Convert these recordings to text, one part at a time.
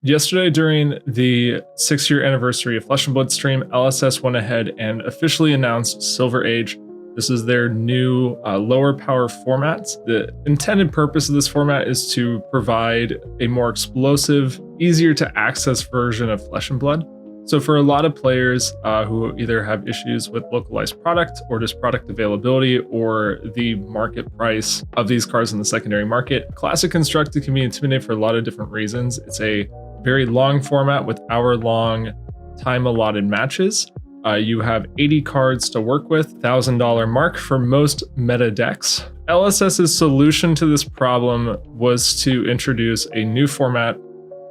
Yesterday, during the 6-year anniversary of Flesh and Blood stream, LSS went ahead and officially announced Silver Age. This is their new lower power format. The intended purpose of this format is to provide a more explosive, easier to access version of Flesh and Blood. So for a lot of players who either have issues with localized product or just product availability or the market price of these cards in the secondary market, Classic Constructed can be intimidating for a lot of different reasons. It's a very long format with hour-long time allotted matches. You have 80 cards to work with, $1,000 mark for most meta decks. LSS's solution to this problem was to introduce a new format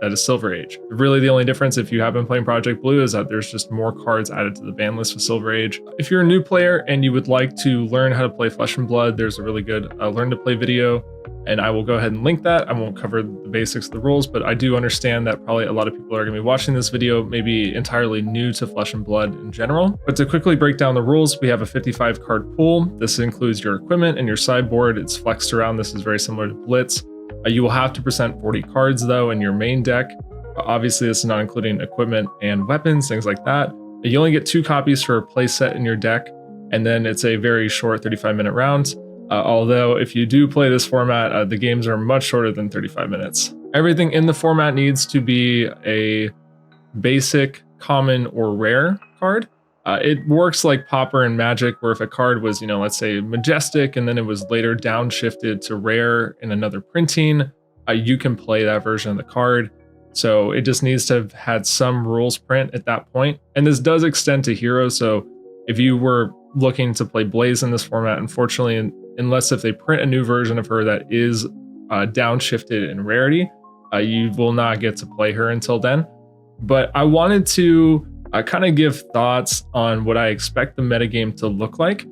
that is Silver Age. Really the only difference if you have been playing Project Blue is that there's just more cards added to the ban list for Silver Age. If you're a new player and you would like to learn how to play Flesh and Blood, there's a really good learn to play video, and I will go ahead and link that. I won't cover the basics of the rules, but I do understand that probably a lot of people are going to be watching this video maybe entirely new to Flesh and Blood in general. But to quickly break down the rules, we have a 55 card pool. This includes your equipment and your sideboard. It's flexed around. This is very similar to Blitz. You will have to present 40 cards though in your main deck. Obviously, this is not including equipment and weapons, things like that. You only get 2 copies for a play set in your deck, and then it's a very short 35-minute round. Although if you do play this format, the games are much shorter than 35 minutes. Everything in the format needs to be a basic, common, or rare card. It works like Pauper and Magic, where if a card was, let's say Majestic, and then it was later downshifted to rare in another printing, you can play that version of the card. So it just needs to have had some rules print at that point. And this does extend to heroes. So if you were looking to play Blaze in this format, unfortunately, unless if they print a new version of her that is downshifted in rarity, you will not get to play her until then. But I wanted to kind of give thoughts on what I expect the metagame to look like.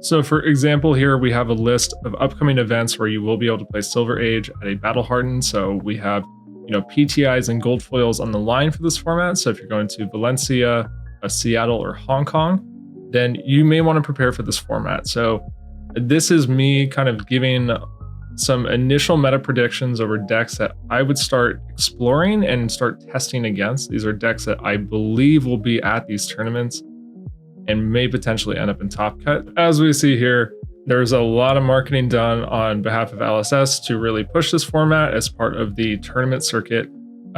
So for example, here we have a list of upcoming events where you will be able to play Silver Age at a battle hardened. So we have PTIs and gold foils on the line for this format. So if you're going to Valencia, Seattle, or Hong Kong, then you may want to prepare for this format. So this is me kind of giving some initial meta predictions over decks that I would start exploring and start testing against. These are decks that I believe will be at these tournaments and may potentially end up in Top Cut. As we see here, there's a lot of marketing done on behalf of LSS to really push this format as part of the tournament circuit,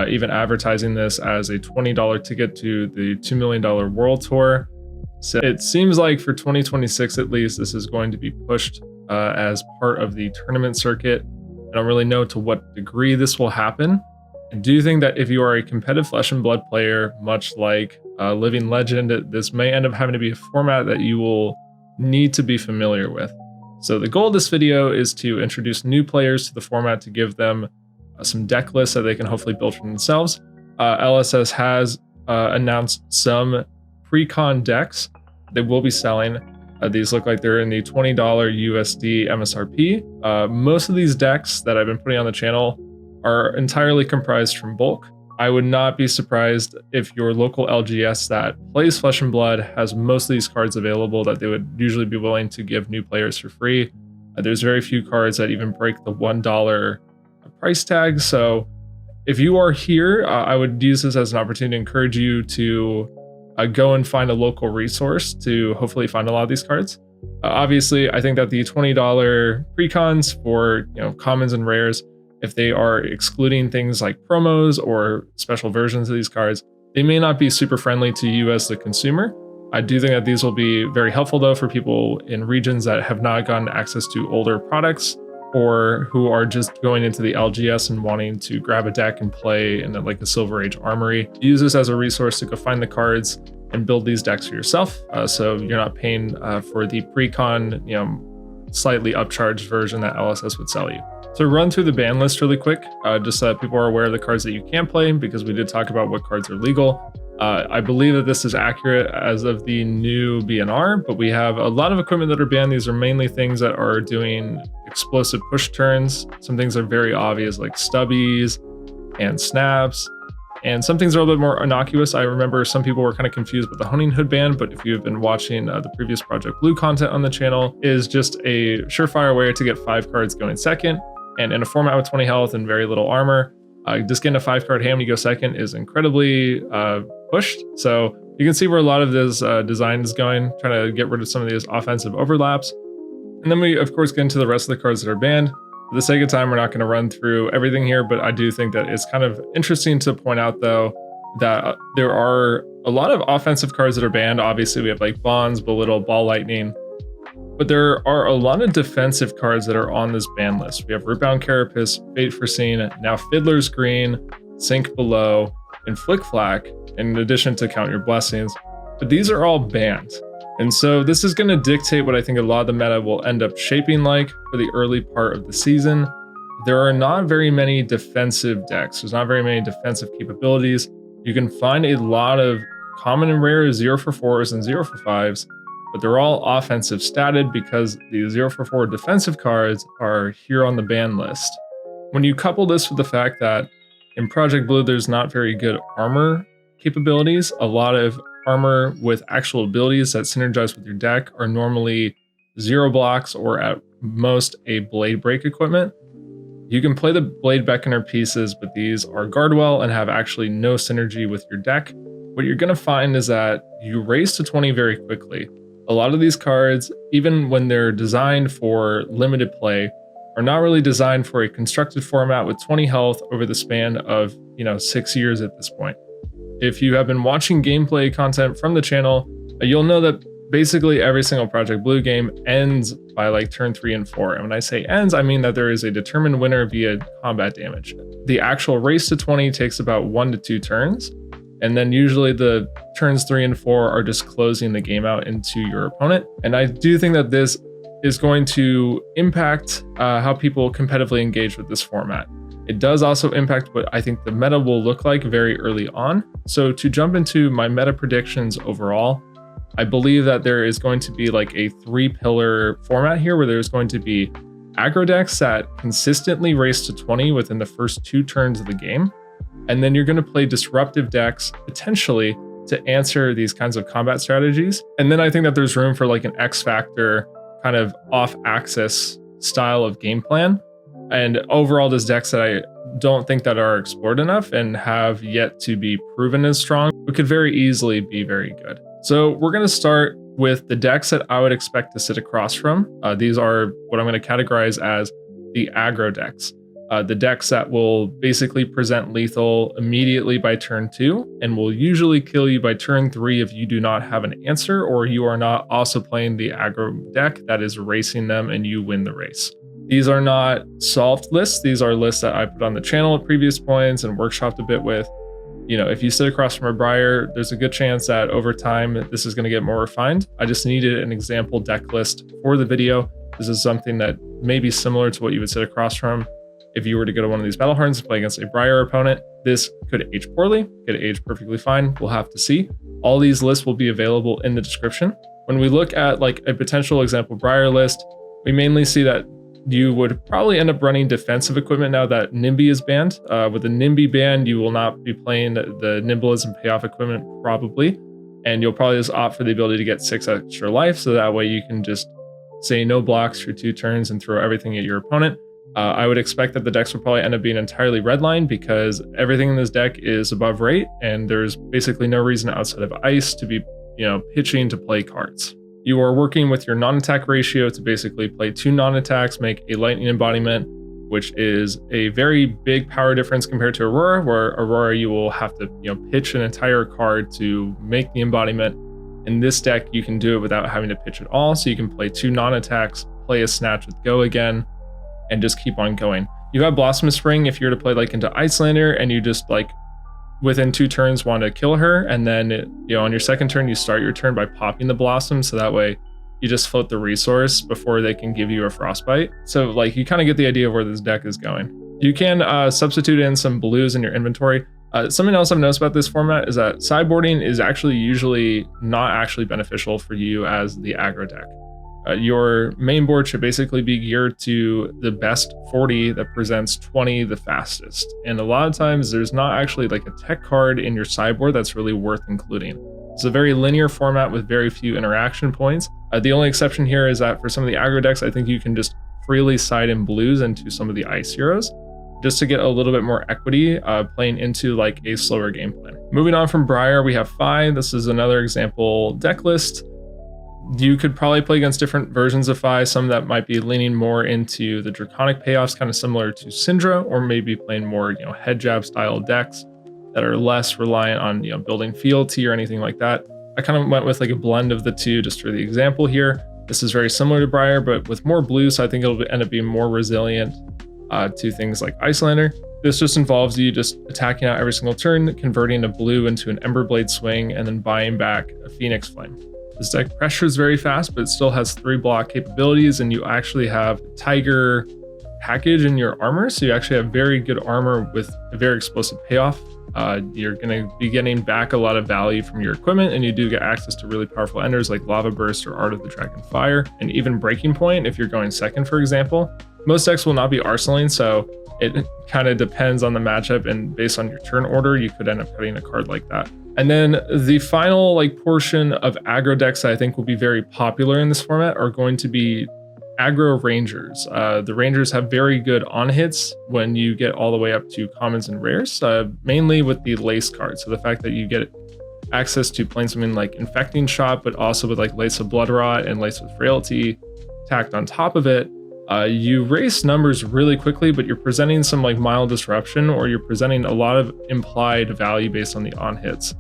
even advertising this as a $20 ticket to the $2 million World Tour. So it seems like for 2026 at least, this is going to be pushed as part of the tournament circuit. I don't really know to what degree this will happen. I do think that if you are a competitive Flesh and Blood player, much like Living Legend, this may end up having to be a format that you will need to be familiar with. So the goal of this video is to introduce new players to the format, to give them some deck lists that they can hopefully build for themselves. LSS has announced some pre-con decks they will be selling. These look like they're in the $20 USD MSRP. Most of these decks that I've been putting on the channel are entirely comprised from bulk. I would not be surprised if your local LGS that plays Flesh and Blood has most of these cards available, that they would usually be willing to give new players for free. There's very few cards that even break the $1 price tag. So if you are here, I would use this as an opportunity to encourage you to go and find a local resource to hopefully find a lot of these cards. Obviously, I think that the $20 pre-cons for commons and rares, if they are excluding things like promos or special versions of these cards, they may not be super friendly to you as the consumer. I do think that these will be very helpful though for people in regions that have not gotten access to older products, or who are just going into the LGS and wanting to grab a deck and play in like the Silver Age Armory. Use this as a resource to go find the cards and build these decks for yourself. So you're not paying for the pre-con, slightly upcharged version that LSS would sell you. So run through the ban list really quick, just so that people are aware of the cards that you can play, because we did talk about what cards are legal. I believe that this is accurate as of the new BNR, but we have a lot of equipment that are banned. These are mainly things that are doing explosive push turns. Some things are very obvious, like stubbies and snaps, and some things are a little bit more innocuous. I remember some people were kind of confused with the Honing Hood ban, but if you've been watching the previous Project Blue content on the channel, is just a surefire way to get 5 cards going second. And in a format with 20 health and very little armor, Just getting a 5-card hand when you go second is incredibly pushed. So you can see where a lot of this design is going, trying to get rid of some of these offensive overlaps. And then we, of course, get into the rest of the cards that are banned. For the sake of time, we're not going to run through everything here, but I do think that it's kind of interesting to point out, though, that there are a lot of offensive cards that are banned. Obviously, we have like Bonds, Belittle, Ball Lightning, but there are a lot of defensive cards that are on this ban list. We have Rootbound Carapace, Fate Foreseen, now Fiddler's Green, Sink Below, and Flick Flack, in addition to Count Your Blessings. But these are all banned. And so this is going to dictate what I think a lot of the meta will end up shaping like for the early part of the season. There are not very many defensive decks. There's not very many defensive capabilities. You can find a lot of common and rare 0-for-4s and 0-for-5s, but they're all offensive statted because the 0-for-4 defensive cards are here on the ban list. When you couple this with the fact that in Project Blue, there's not very good armor capabilities, a lot of armor with actual abilities that synergize with your deck are normally 0 blocks or at most a blade break equipment. You can play the Blade Beckoner pieces, but these are Guardwell and have actually no synergy with your deck. What you're going to find is that you race to 20 very quickly. A lot of these cards, even when they're designed for limited play, are not really designed for a constructed format with 20 health over the span of 6 years at this point. If you have been watching gameplay content from the channel, you'll know that basically every single Project Blue game ends by like turn 3 and 4. And when I say ends, I mean that there is a determined winner via combat damage. The actual race to 20 takes about 1 to 2 turns. And then usually the turns 3 and 4 are just closing the game out into your opponent. And I do think that this is going to impact how people competitively engage with this format. It does also impact what I think the meta will look like very early on. So to jump into my meta predictions overall, I believe that there is going to be like a 3-pillar format here where there's going to be aggro decks that consistently race to 20 within the first 2 turns of the game. And then you're going to play disruptive decks potentially to answer these kinds of combat strategies. And then I think that there's room for like an X Factor kind of off-axis style of game plan. And overall, there's decks that I don't think that are explored enough and have yet to be proven as strong, but could very easily be very good. So we're going to start with the decks that I would expect to sit across from. These are what I'm going to categorize as the aggro decks. The decks that will basically present lethal immediately by turn 2 and will usually kill you by turn 3 if you do not have an answer or you are not also playing the aggro deck that is racing them and you win the race. These are not solved lists. These are lists that I put on the channel at previous points and workshopped a bit with. If you sit across from a Briar, there's a good chance that over time this is going to get more refined. I just needed an example deck list for the video. This is something that may be similar to what you would sit across from if you were to go to one of these battle harns and play against a Briar opponent. This could age poorly, could age perfectly fine. We'll have to see. All these lists will be available in the description. When we look at like a potential example Briar list, we mainly see that you would probably end up running defensive equipment now that NIMBY is banned. With the NIMBY ban, you will not be playing the Nimblism payoff equipment probably, and you'll probably just opt for the ability to get 6 extra life, so that way you can just say no blocks for 2 turns and throw everything at your opponent. I would expect that the decks will probably end up being entirely redline because everything in this deck is above rate, and there's basically no reason outside of ice to be, pitching to play cards. You are working with your non-attack ratio to basically play 2 non-attacks, make a lightning embodiment, which is a very big power difference compared to Aurora, where Aurora you will have to pitch an entire card to make the embodiment. In this deck, you can do it without having to pitch at all, so you can play 2 non-attacks, play a Snatch with Go again, and just keep on going. You have Blossom of Spring if you're to play like into Icelander and you just like within 2 turns want to kill her, and then on your second turn you start your turn by popping the Blossom, so that way you just float the resource before they can give you a Frostbite. So like you kind of get the idea of where this deck is going. You can substitute in some blues in your inventory. Something else I've noticed about this format is that sideboarding is actually usually not actually beneficial for you as the aggro deck. Your main board should basically be geared to the best 40 that presents 20 the fastest. And a lot of times there's not actually like a tech card in your sideboard that's really worth including. It's a very linear format with very few interaction points. The only exception here is that for some of the aggro decks, I think you can just freely side in blues into some of the ice heroes. just to get a little bit more equity playing into like a slower game plan. Moving on from Briar, we have Fi. This is another example deck list. You could probably play against different versions of Fi, some that might be leaning more into the Draconic payoffs, kind of similar to Syndra, or maybe playing more, head jab style decks that are less reliant on, building fealty or anything like that. I kind of went with like a blend of the two just for the example here. This is very similar to Briar, but with more blue, so I think it'll end up being more resilient to things like Icelander. This just involves you just attacking out every single turn, converting a blue into an Emberblade Swing, and then buying back a Phoenix Flame. This deck pressures very fast, but it still has 3 block capabilities, and you actually have Tiger package in your armor, so you actually have very good armor with a very explosive payoff. You're going to be getting back a lot of value from your equipment, and you do get access to really powerful enders like Lava Burst or Art of the Dragon Fire, and even Breaking Point if you're going second, for example. Most decks will not be arsenaling, so it kind of depends on the matchup, and based on your turn order, you could end up cutting a card like that. And then the final portion of aggro decks that I think will be very popular in this format are going to be aggro rangers. The rangers have very good on hits when you get all the way up to commons and rares, mainly with the lace card. So the fact that you get access to playing something like Infecting Shot, but also with like Lace of Bloodrot and Lace of Frailty tacked on top of it, you race numbers really quickly, but you're presenting some like mild disruption, or you're presenting a lot of implied value based on the on hits.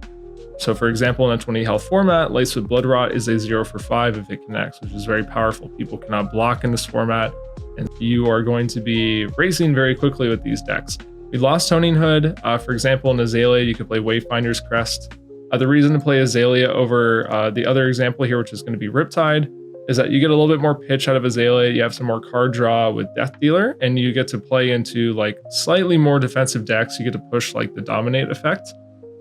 So for example, in a 20 health format, Lace with Bloodrot is a 0 for 5 if it connects, which is very powerful. People cannot block in this format, and you are going to be racing very quickly with these decks. We lost Toning Hood. For example, in Azalea, you could play Wayfinder's Crest. The reason to play Azalea over the other example here, which is going to be Riptide, is that you get a little bit more pitch out of Azalea. You have some more card draw with Death Dealer, and you get to play into like slightly more defensive decks. You get to push like the Dominate effect.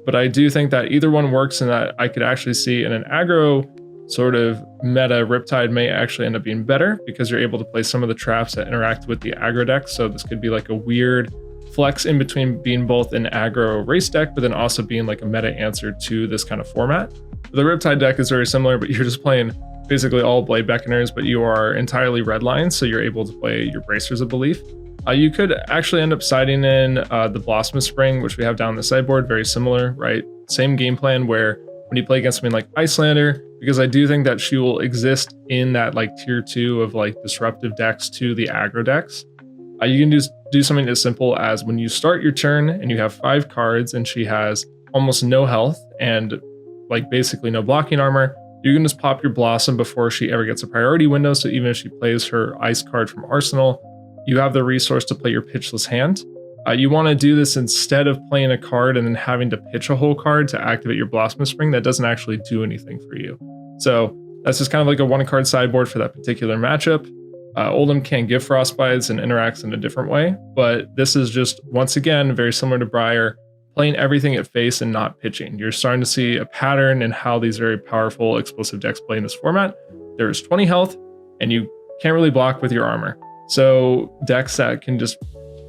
But I do think that either one works, and that I could actually see in an aggro sort of meta, Riptide may actually end up being better because you're able to play some of the traps that interact with the aggro deck. So this could be like a weird flex in between being both an aggro race deck, but then also being like a meta answer to this kind of format. The Riptide deck is very similar, but you're just playing basically all Blade Beckoners, but you are entirely red lines, so you're able to play your Bracers of Belief. You could actually end up siding in the Blossom of Spring, which we have down the sideboard, very similar, right? Same game plan where when you play against something like Icelander, because I do think that she will exist in that like tier 2 of like disruptive decks to the aggro decks. You can just do something as simple as when you start your turn and you have 5 cards and she has almost no health and like basically no blocking armor, you can just pop your Blossom before she ever gets a priority window. So even if she plays her ice card from Arsenal, you have the resource to play your pitchless hand. You want to do this instead of playing a card and then having to pitch a whole card to activate your Blossom of Spring that doesn't actually do anything for you. So that's just kind of like a 1-card sideboard for that particular matchup. Oldhim can give Frostbites and interacts in a different way, but this is just, once again, very similar to Briar, playing everything at face and not pitching. You're starting to see a pattern in how these very powerful explosive decks play in this format. There's 20 health, and you can't really block with your armor. So decks that can just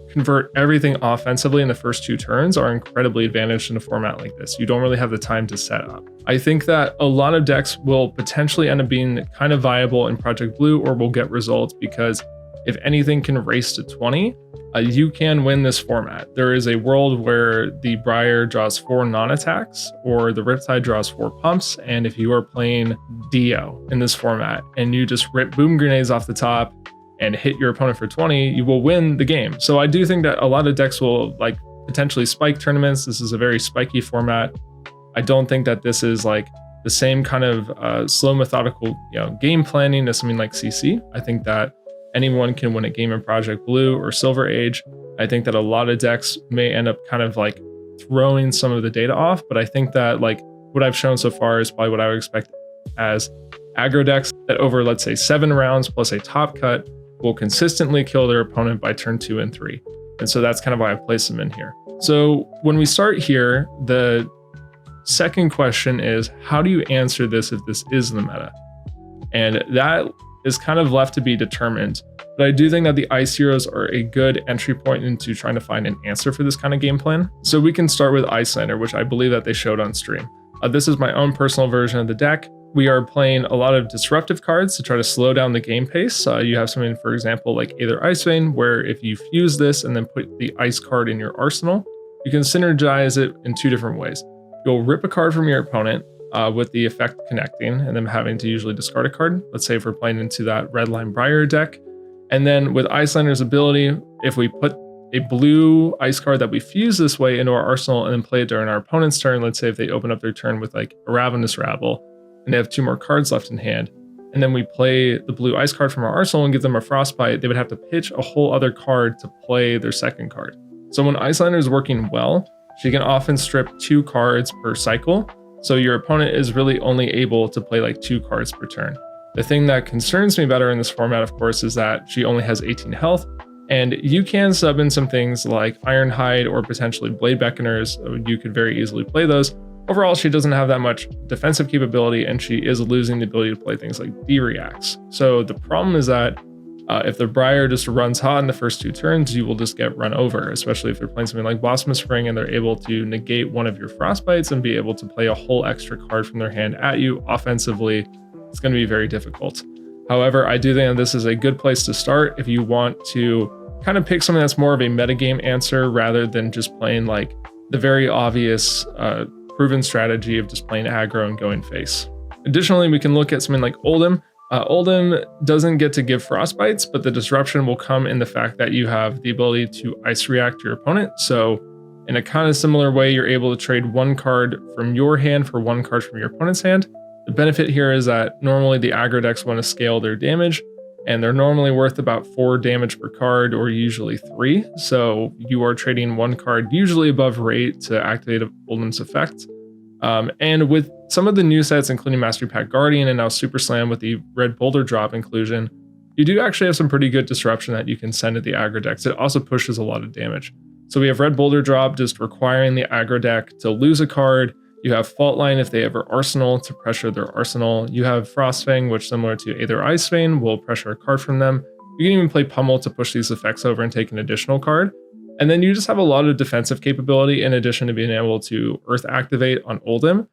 convert everything offensively in the first 2 turns are incredibly advantaged in a format like this. You don't really have the time to set up. I think that a lot of decks will potentially end up being kind of viable in Project Blue, or will get results, because if anything can race to 20, you can win this format. There is a world where the Briar draws 4 non-attacks, or the Riptide draws 4 pumps, and if you are playing Dio in this format and you just rip boom grenades off the top and hit your opponent for 20, you will win the game. So I do think that a lot of decks will like potentially spike tournaments. This is a very spiky format. I don't think that this is like the same kind of slow, methodical game planning as something like CC. I think that anyone can win a game in Project Blue or Silver Age. I think that a lot of decks may end up kind of like throwing some of the data off, but I think that like what I've shown so far is probably what I would expect as aggro decks that over, let's say, 7 rounds plus a top cut will consistently kill their opponent by turn 2 and 3. And so that's kind of why I placed them in here. So when we start here, the second question is, how do you answer this if this is the meta? And that is kind of left to be determined. But I do think that the Ice Heroes are a good entry point into trying to find an answer for this kind of game plan. So we can start with Icelander, which I believe that they showed on stream. This is my own personal version of the deck. we are playing a lot of disruptive cards to try to slow down the game pace. You have something, for example, like Aether Ice Vein, where if you fuse this and then put the ice card in your arsenal, you can synergize it in two different ways. You'll rip a card from your opponent with the effect connecting and them having to usually discard a card. Let's say if we're playing into that Redline Briar deck. And then with Icelander's ability, if we put a blue ice card that we fuse this way into our arsenal and then play it during our opponent's turn, let's say if they open up their turn with like a Ravenous Rabble and they have 2 more cards left in hand, and then we play the blue ice card from our arsenal and give them a Frostbite, they would have to pitch a whole other card to play their second card. So when Icelander is working well, she can often strip 2 cards per cycle, so your opponent is really only able to play like 2 cards per turn. The thing that concerns me about her in this format, of course, is that she only has 18 health, and you can sub in some things like Ironhide or potentially Blade Beckoners. You could very easily play those. Overall, she doesn't have that much defensive capability, and she is losing the ability to play things like D-Reacts. So the problem is that if the Briar just runs hot in the first 2 turns, you will just get run over, especially if they're playing something like Blossom Spring and they're able to negate one of your Frostbites and be able to play a whole extra card from their hand at you offensively. It's going to be very difficult. However, I do think that this is a good place to start if you want to kind of pick something that's more of a metagame answer rather than just playing like the very obvious proven strategy of just playing aggro and going face. Additionally, we can look at something like Oldhim. Oldhim doesn't get to give Frostbites, but the disruption will come in the fact that you have the ability to ice react your opponent. So in a kind of similar way, you're able to trade 1 card from your hand for 1 card from your opponent's hand. The benefit here is that normally the aggro decks want to scale their damage, and they're normally worth about 4 damage per card, or usually 3. So you are trading 1 card, usually above rate, to activate Oldhim's effect. And with some of the new sets, including Mastery Pack Guardian and now Super Slam with the red boulder drop inclusion, you do actually have some pretty good disruption that you can send to the aggro decks. It also pushes a lot of damage. So we have red boulder drop just requiring the aggro deck to lose a card. You have Fault Line if they have an arsenal to pressure their arsenal. You have Frostfang, which similar to Aether Ice Vein will pressure a card from them. You can even play Pummel to push these effects over and take an additional card. And then you just have a lot of defensive capability in addition to being able to Earth Activate on Oldhim.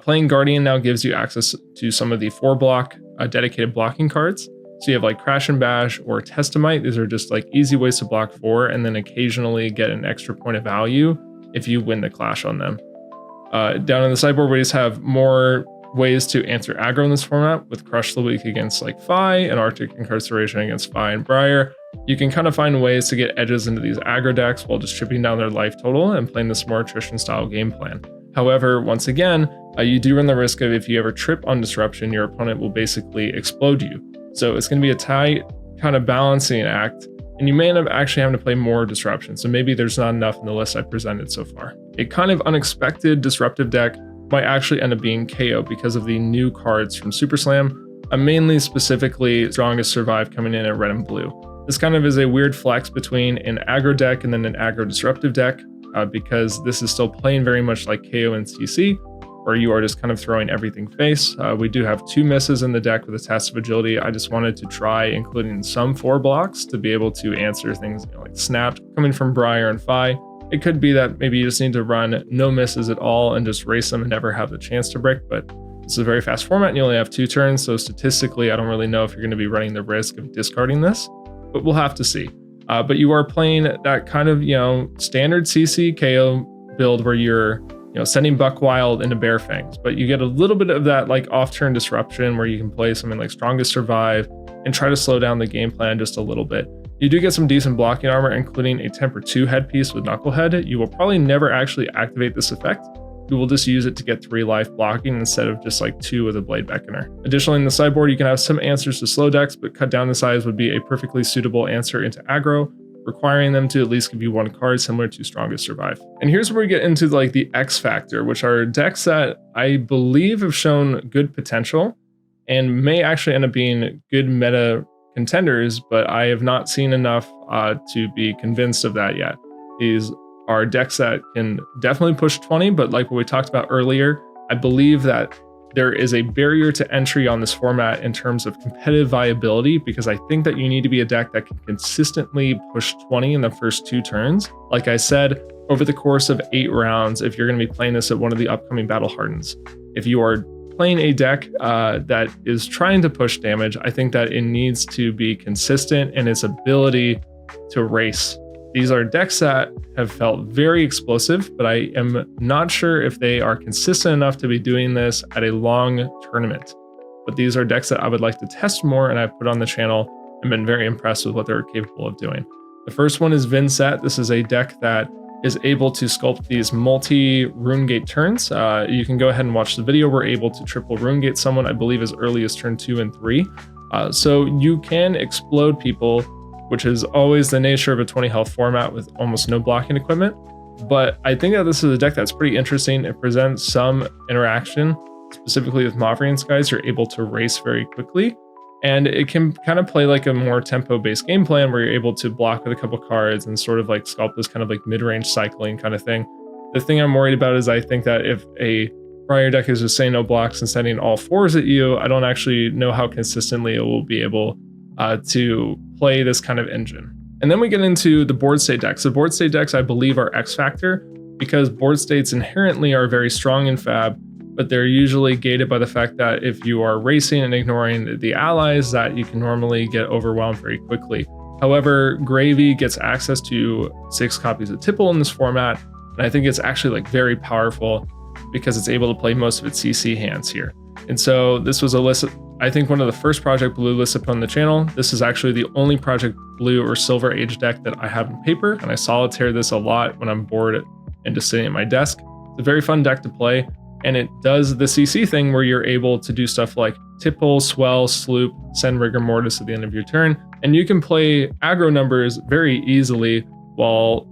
Playing Guardian now gives you access to some of the 4-block dedicated blocking cards. So you have like Crash and Bash or Testamite. These are just like easy ways to block 4 and then occasionally get an extra point of value if you win the clash on them. Down in the sideboard, we just have more ways to answer aggro in this format with Crush the Weak against like Fi and Arctic Incarceration against Fi and Briar. You can kind of find ways to get edges into these aggro decks while just chipping down their life total and playing this more attrition style game plan. However, once again, you do run the risk of if you ever trip on disruption, your opponent will basically explode you. So it's going to be a tight kind of balancing act, and you may end up actually having to play more disruption. So maybe there's not enough in the list I presented so far. A kind of unexpected disruptive deck might actually end up being KO because of the new cards from Super Slam, mainly specifically Strongest Survive coming in at red and blue. This kind of is a weird flex between an aggro deck and then an aggro disruptive deck because this is still playing very much like KO and CC, where you are just kind of throwing everything face. We do have 2 misses in the deck with a Test of Agility. I just wanted to try including some 4 blocks to be able to answer things like Snapped coming from Briar and Fi. It could be that maybe you just need to run no misses at all and just race them and never have the chance to break, but this is a very fast format and you only have 2 turns, so statistically I don't really know if you're going to be running the risk of discarding this, but we'll have to see. But you are playing that kind of, standard CC KO build where you're sending Buckwild into Bear Fangs, but you get a little bit of that like off-turn disruption where you can play something like Strongest Survive and try to slow down the game plan just a little bit. You do get some decent blocking armor, including a Temper 2 headpiece with Knucklehead. You will probably never actually activate this effect. You will just use it to get 3 life blocking instead of just like 2 with a Blade Beckoner. Additionally, in the sideboard, you can have some answers to slow decks, but cut down the size would be a perfectly suitable answer into aggro, requiring them to at least give you 1 card similar to Strongest Survive. And here's where we get into like the X factor, which are decks that I believe have shown good potential and may actually end up being good meta contenders, but I have not seen enough to be convinced of that yet. These are decks that can definitely push 20, but like what we talked about earlier, I believe that there is a barrier to entry on this format in terms of competitive viability, because I think that you need to be a deck that can consistently push 20 in the first 2 turns. Like I said, over the course of 8 rounds, if you're going to be playing this at one of the upcoming Battle Hardens, if you are playing a deck that is trying to push damage, I think that it needs to be consistent in its ability to race. These are decks that have felt very explosive, but I am not sure if they are consistent enough to be doing this at a long tournament. But these are decks that I would like to test more, and I've put on the channel and been very impressed with what they're capable of doing. The first one is Vinset. This is a deck that is able to sculpt these multi-rune gate turns. You can go ahead and watch the video. We're able to triple rune gate someone, I believe, as early as turn 2 and 3. So you can explode people, which is always the nature of a 20 health format with almost no blocking equipment. But I think that this is a deck that's pretty interesting. It presents some interaction, specifically with Mauvrion Skies. You're able to race very quickly, and it can kind of play like a more tempo-based game plan where you're able to block with a couple cards and sort of like sculpt this kind of like mid-range cycling kind of thing. The thing I'm worried about is I think that if a Briar deck is just saying no blocks and sending all 4s at you, I don't actually know how consistently it will be able to play this kind of engine. And then we get into the board state decks. The board state decks, I believe, are X factor because board states inherently are very strong in Fab, but they're usually gated by the fact that if you are racing and ignoring the allies, that you can normally get overwhelmed very quickly. However, Gravy gets access to 6 copies of Tipple in this format, and I think it's actually like very powerful because it's able to play most of its CC hands here. And so this was a list, I think one of the first Project Blue lists up on the channel. This is actually the only Project Blue or Silver Age deck that I have in paper, and I solitaire this a lot when I'm bored and just sitting at my desk. It's a very fun deck to play. And it does the CC thing where you're able to do stuff like Tipple, Swell, Sloop, send Rigor Mortis at the end of your turn. And you can play aggro numbers very easily while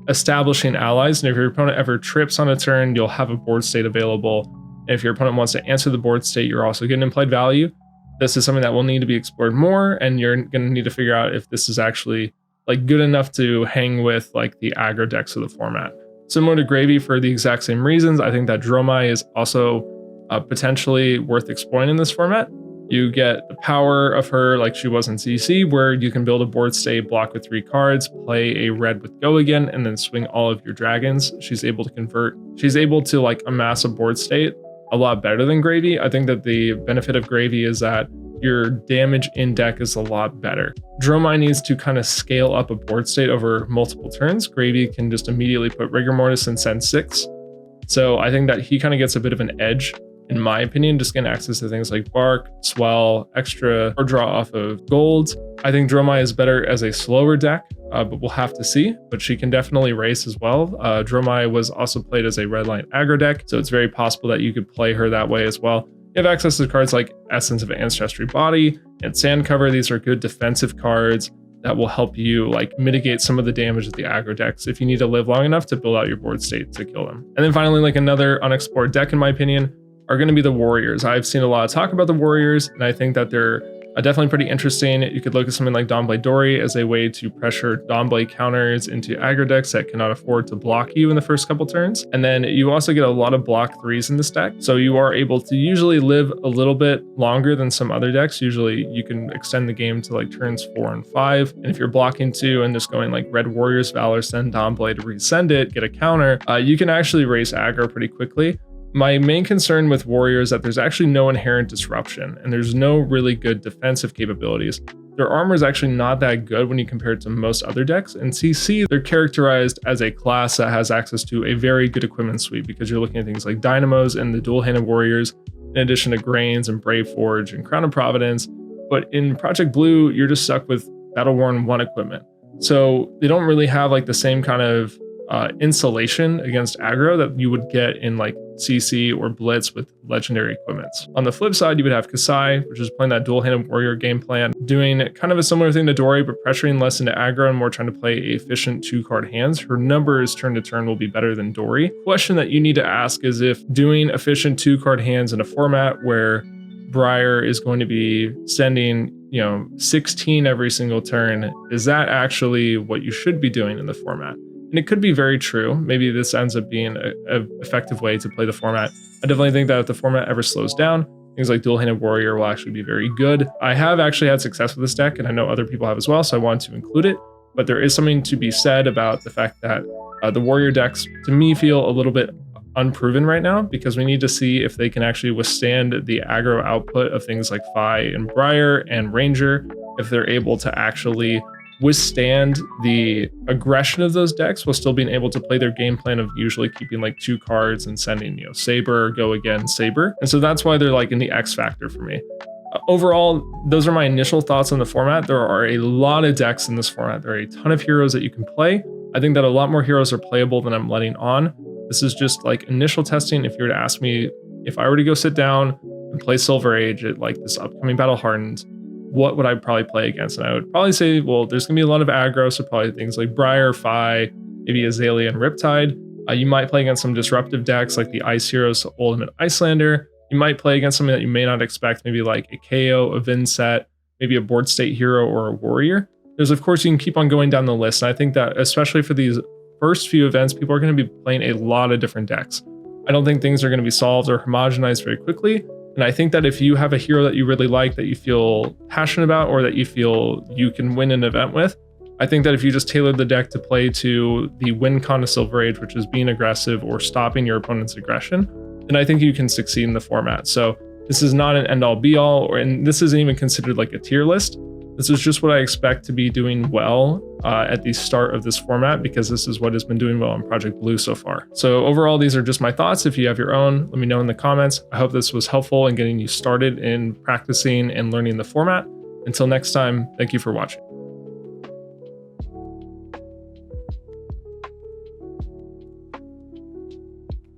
establishing allies. And if your opponent ever trips on a turn, you'll have a board state available. And if your opponent wants to answer the board state, you're also getting implied value. This is something that will need to be explored more, and you're going to need to figure out if this is actually like good enough to hang with like the aggro decks of the format. Similar to Gravy for the exact same reasons, I think that Dromai is also potentially worth exploring in this format. You get the power of her like she was in CC, where you can build a board state, block with 3 cards, play a red with Go Again, and then swing all of your dragons. She's able to convert. She's able to like amass a board state a lot better than Gravy. I think that the benefit of Gravy is that your damage in deck is a lot better. Dromai needs to kind of scale up a board state over multiple turns. Gravy can just immediately put Rigor Mortis and send 6. So I think that he kind of gets a bit of an edge, in my opinion, just getting access to things like Bark, Swell, extra, or draw off of gold. I think Dromai is better as a slower deck, but we'll have to see. But she can definitely race as well. Dromai was also played as a red line aggro deck, so it's very possible that you could play her that way as well. You have access to cards like Essence of Ancestry Body and Sand Cover. These are good defensive cards that will help you like mitigate some of the damage of the aggro decks if you need to live long enough to build out your board state to kill them. And then finally, like another unexplored deck, in my opinion, are going to be the Warriors. I've seen a lot of talk about the Warriors, and I think that they're definitely pretty interesting. You could look at something like Dawnblade Dory as a way to pressure Dawnblade counters into aggro decks that cannot afford to block you in the first couple turns. And then you also get a lot of block 3s in this deck. So you are able to usually live a little bit longer than some other decks. Usually you can extend the game to like turns 4 and 5. And if you're blocking 2 and just going like Red Warriors, Valor, send Dawnblade, resend it, get a counter, you can actually race aggro pretty quickly. My main concern with Warrior is that there's actually no inherent disruption, and there's no really good defensive capabilities. Their armor is actually not that good when you compare it to most other decks. In CC, they're characterized as a class that has access to a very good equipment suite because you're looking at things like Dynamos and the dual-handed Warriors, in addition to Grains and Brave Forge and Crown of Providence. But in Project Blue, you're just stuck with Battle-Worn 1 equipment. So they don't really have like the same kind of insulation against aggro that you would get in like CC or Blitz with legendary equipments. On the flip side, you would have Kasai, which is playing that dual-handed warrior game plan, doing kind of a similar thing to Dory, but pressuring less into aggro and more trying to play efficient 2-card hands. Her numbers turn to turn will be better than Dory. Question that you need to ask is if doing efficient 2-card hands in a format where Briar is going to be sending 16 every single turn, is that actually what you should be doing in the format? And it could be very true. Maybe this ends up being an effective way to play the format. I definitely think that if the format ever slows down, things like Dual-Handed Warrior will actually be very good. I have actually had success with this deck, and I know other people have as well, so I wanted to include it. But there is something to be said about the fact that the Warrior decks, to me, feel a little bit unproven right now because we need to see if they can actually withstand the aggro output of things like Fi and Briar and Ranger, if they're able to actually withstand the aggression of those decks while still being able to play their game plan of usually keeping like 2 cards and sending, Saber, go again, Saber. And so that's why they're like in the X factor for me. Overall, those are my initial thoughts on the format. There are a lot of decks in this format. There are a ton of heroes that you can play. I think that a lot more heroes are playable than I'm letting on. This is just like initial testing. If you were to ask me, if I were to go sit down and play Silver Age at like this upcoming Battle Hardened, what would I probably play against? And I would probably say, well, there's going to be a lot of aggro, so probably things like Briar, Fi, maybe Azalea and Riptide. You might play against some disruptive decks like the Ice Heroes, Ultimate Icelander. You might play against something that you may not expect, maybe like a KO, a Vinset, maybe a board state hero or a warrior. There's, of course, you can keep on going down the list. And I think that especially for these first few events, people are going to be playing a lot of different decks. I don't think things are going to be solved or homogenized very quickly. And I think that if you have a hero that you really like, that you feel passionate about, or that you feel you can win an event with, I think that if you just tailor the deck to play to the win con of Silver Age, which is being aggressive or stopping your opponent's aggression, then I think you can succeed in the format. So this is not an end-all be-all, and this isn't even considered like a tier list. This is just what I expect to be doing well at the start of this format, because this is what has been doing well on Project Blue so far. So overall, these are just my thoughts. If you have your own, let me know in the comments. I hope this was helpful in getting you started in practicing and learning the format. Until next time, thank you for watching.